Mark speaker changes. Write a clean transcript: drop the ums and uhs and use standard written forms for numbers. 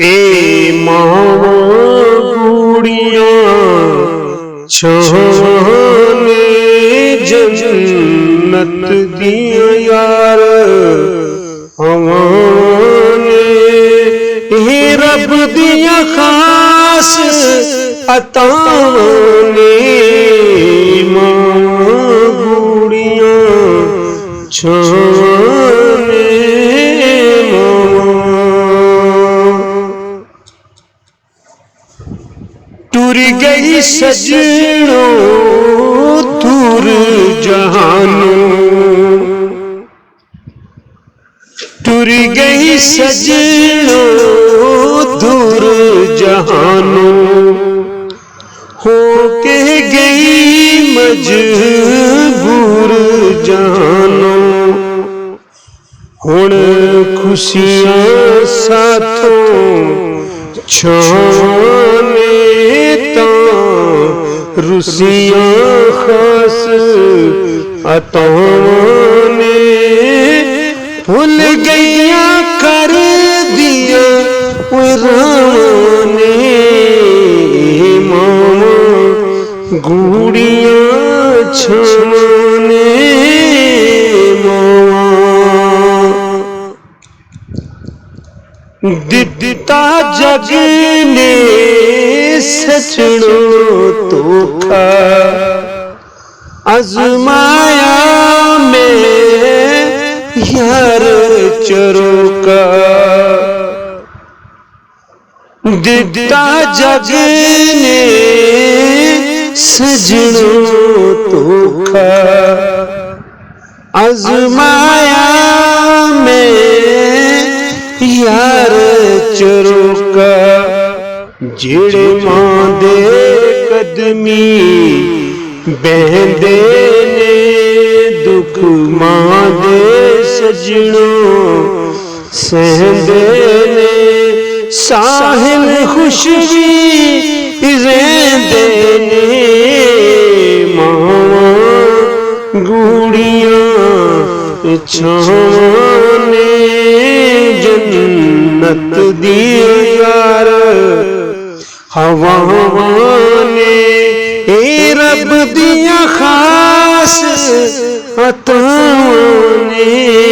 Speaker 1: ए मावां गूड़ियां छाने जन्नत दियां यार हवाने हे रब दियां खास अतावां ने मावां गूड़ियां छाने टुर गई सजनों दूर जहानों, टुर गई सजनों दूर जहानों, हो के गई मजबूर जहानों। हुण खुशियां साथों छाने रुसियां खास अतावां ने भुल गईया कर दिया रावां ने मावां गूड़ियां छाने मावां दिता जग ने सजनों धोखा आजमाया में यार चरोका दिता जग ने सजनों धोखा आजमाया में यार चरोका। जेड़े मां दे कदमी बहंदे ने दुख मां दे सजनों सहंदे ने साहिल खुशी रहंदे ने मावां गूड़ियां छाने जन्नत दी यार हवावां ने ए रब दियां खास अतावां ने।